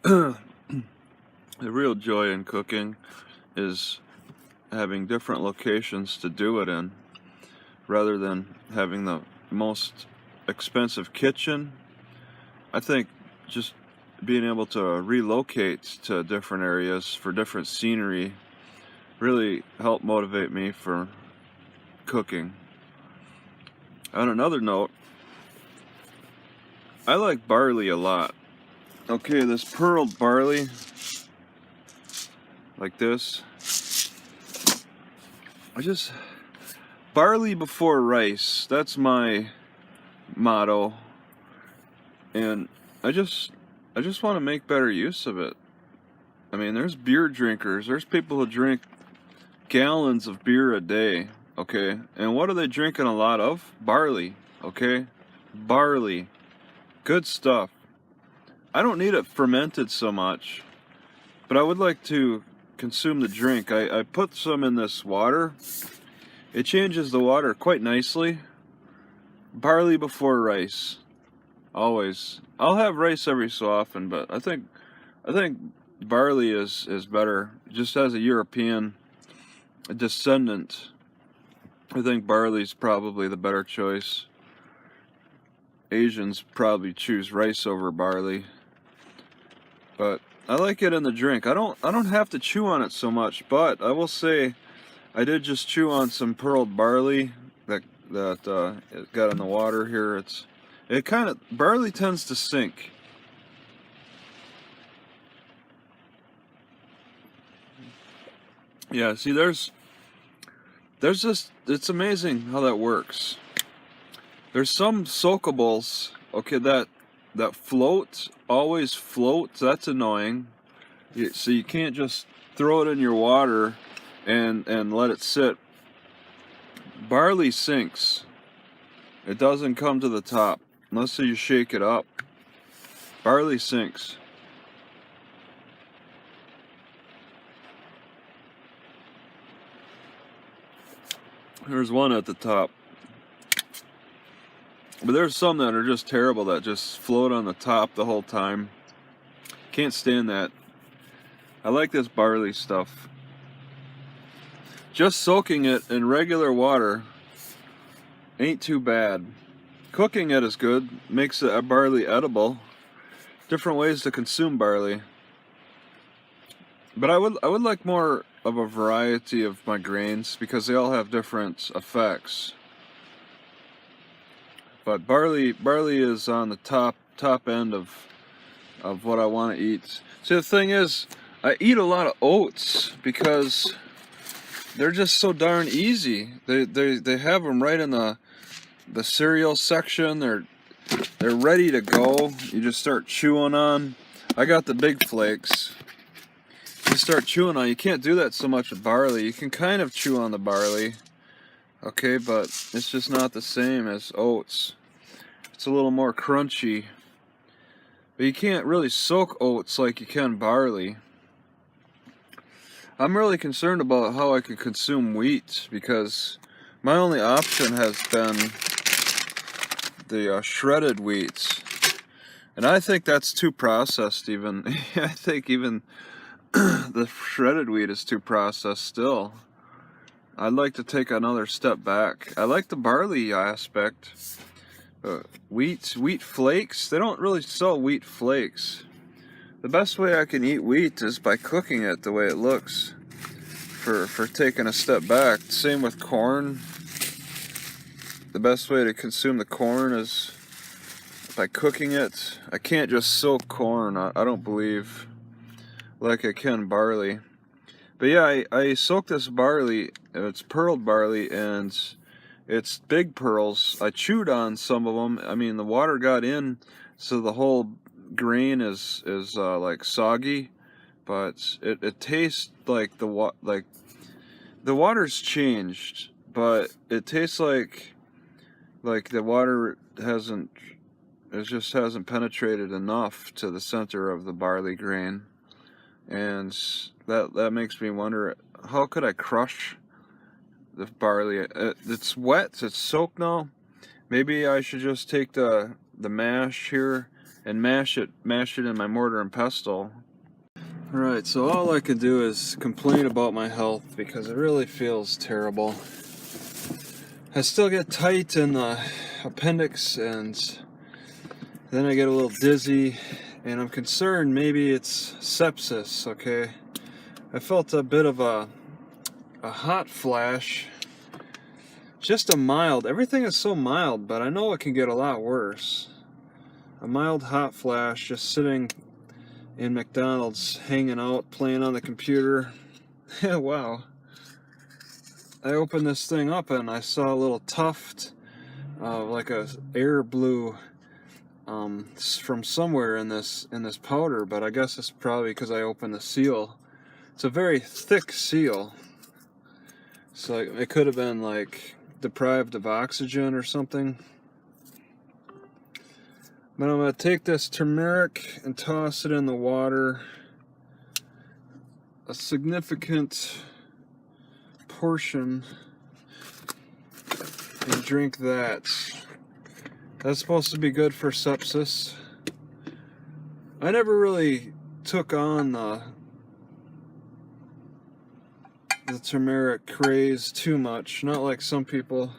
The real joy in cooking is having different locations to do it in, rather than having the most expensive kitchen. I think just being able to relocate to different areas for different scenery really helped motivate me for cooking. On another note, I like barley a lot. Okay, this pearled barley, like this, barley before rice, that's my motto, and I just want to make better use of it. I mean, there's beer drinkers, there's people who drink gallons of beer a day, okay, and what are they drinking a lot of? Barley, okay, barley, good stuff. I don't need it fermented so much, but I would like to consume the drink. I put some in this water. It changes the water quite nicely. Barley before rice, always. I'll have rice every so often, but I think barley is better. Just as a European descendant, I think barley's probably the better choice. Asians probably choose rice over barley, but I like it in the drink. I don't have to chew on it so much, but I will say I did just chew on some pearled barley that it got in the water here. Barley tends to sink. Yeah, see, there's just, it's amazing how that works. There's some soakables, okay, that float, always float. That's annoying. So you can't just throw it in your water and let it sit. Barley sinks. It doesn't come to the top unless you shake it up. Barley sinks. There's one at the top. But there's some that are just terrible, that just float on the top the whole time. Can't stand that. I like this barley stuff. Just soaking it in regular water ain't too bad. Cooking it is good, makes a barley edible. Different ways to consume barley. But I would like more of a variety of my grains because they all have different effects. But barley is on the top end of what I want to eat. See, the thing is, I eat a lot of oats because they're just so darn easy. They have them right in the cereal section. They're ready to go. You just start chewing on. I got the big flakes. You start chewing on. You can't do that so much with barley. You can kind of chew on the barley, okay, but it's just not the same as oats. It's a little more crunchy. But you can't really soak oats like you can barley. I'm really concerned about how I can consume wheat because my only option has been the shredded wheats. And I think that's too processed even. I think even the shredded wheat is too processed still. I'd like to take another step back. I like the barley aspect. Wheat flakes, they don't really sell wheat flakes. The best way I can eat wheat is by cooking it the way it looks. For taking a step back. Same with corn. The best way to consume the corn is by cooking it. I can't just soak corn, I don't believe, like I can barley. But yeah, I soaked this barley. It's pearled barley, and it's big pearls. I chewed on some of them. I mean, the water got in, so the whole grain is like soggy, but it tastes like the water's changed, but it tastes like the water just hasn't penetrated enough to the center of the barley grain, and that makes me wonder, how could I crush the barley? It's wet, it's soaked now. Maybe I should just take the mash here and mash it in my mortar and pestle. Alright, so all I can do is complain about my health because it really feels terrible. I still get tight in the appendix, and then I get a little dizzy, and I'm concerned maybe it's sepsis, okay? I felt a bit of a hot flash, just a mild, everything is so mild, but I know it can get a lot worse. A mild hot flash, just sitting in McDonald's, hanging out, playing on the computer. Yeah, wow. I opened this thing up and I saw a little tuft of like a air blue from somewhere in this powder, but I guess it's probably because I opened the seal. It's a very thick seal, so it could have been like deprived of oxygen or something. But I'm going to take this turmeric and toss it in the water. A significant portion, and drink that. That's supposed to be good for sepsis. I never really took on the turmeric craze too much, not like some people.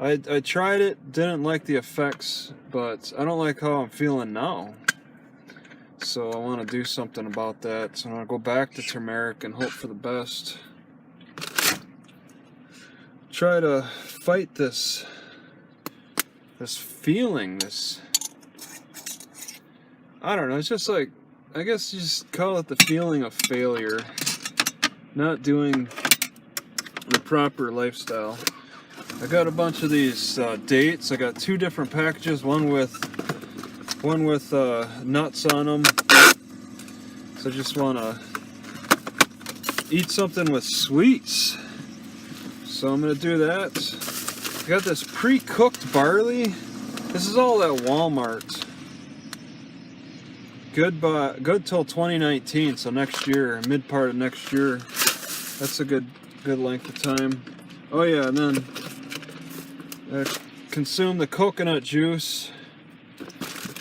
I tried it, didn't like the effects, but I don't like how I'm feeling now. So I want to do something about that. So I'm going to go back to turmeric and hope for the best. Try to fight this feeling, I don't know, it's just like, I guess you just call it the feeling of failure, not doing the proper lifestyle. I got a bunch of these dates. I got 2 different packages, one with nuts on them. So I just want to eat something with sweets. So I'm going to do that. I got this pre-cooked barley. This is all at Walmart. Good till 2019, so next year, mid part of next year. That's a good length of time. Oh yeah, and then consume the coconut juice.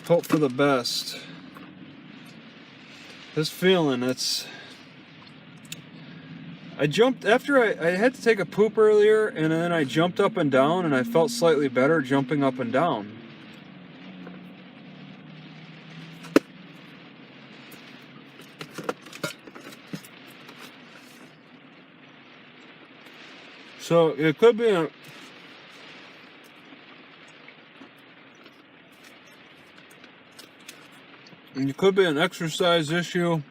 Hope for the best. This feeling, I jumped after I had to take a poop earlier, and then I jumped up and down, and I felt slightly better jumping up and down. So it could be an exercise issue,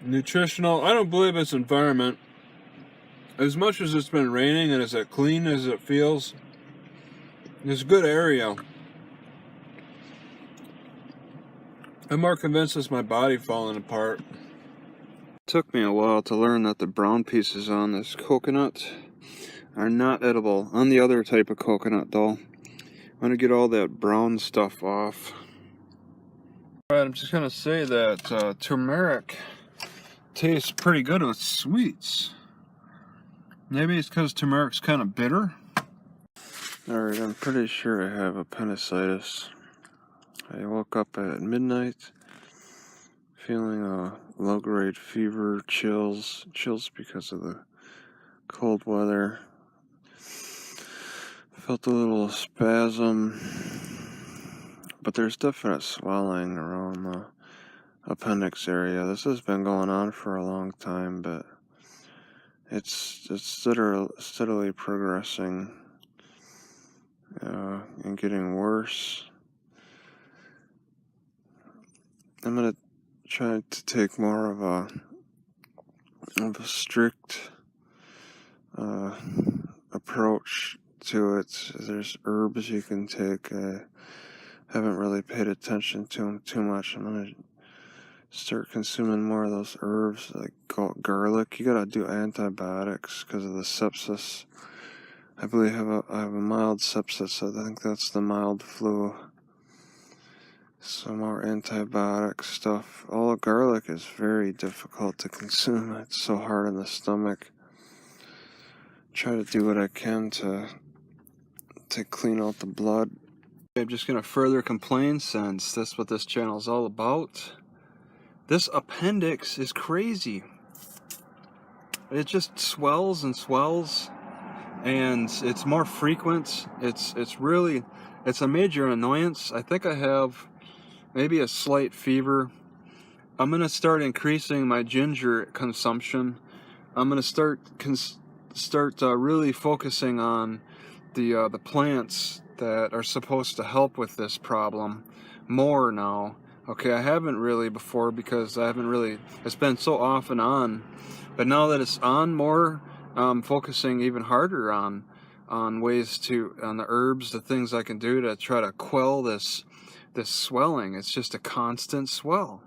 nutritional. I don't believe it's environment. As much as it's been raining and as clean as it feels, it's a good area. I'm more convinced it's my body falling apart. It took me a while to learn that the brown pieces on this coconut are not edible. On the other type of coconut though, I'm going to get all that brown stuff off. Alright, I'm just going to say that turmeric tastes pretty good with sweets. Maybe it's because turmeric's kind of bitter. Alright, I'm pretty sure I have appendicitis. I woke up at midnight feeling a low-grade fever, chills because of the cold weather. Felt a little spasm, but there's definite swelling around the appendix area. This has been going on for a long time, but it's steadily progressing and getting worse. I'm gonna try to take more of a strict approach to it. There's herbs you can take. I haven't really paid attention to them too much. I'm gonna start consuming more of those herbs, like garlic. You gotta do antibiotics because of the sepsis. I believe I have a mild sepsis. I think that's the mild flu. Some more antibiotic stuff. All the garlic is very difficult to consume. It's so hard on the stomach. Try to do what I can to clean out the blood. I'm just going to further complain, since that's what this channel is all about. This appendix is crazy. It just swells and swells, and it's more frequent. It's a major annoyance. I think I have maybe a slight fever. I'm going to start increasing my ginger consumption. I'm going to start really focusing on the plants that are supposed to help with this problem more now. Okay, I haven't really before, because I haven't really, it's been so off and on, but now that it's on more, I'm focusing even harder on ways on the herbs, the things I can do to try to quell this swelling. It's just a constant swell.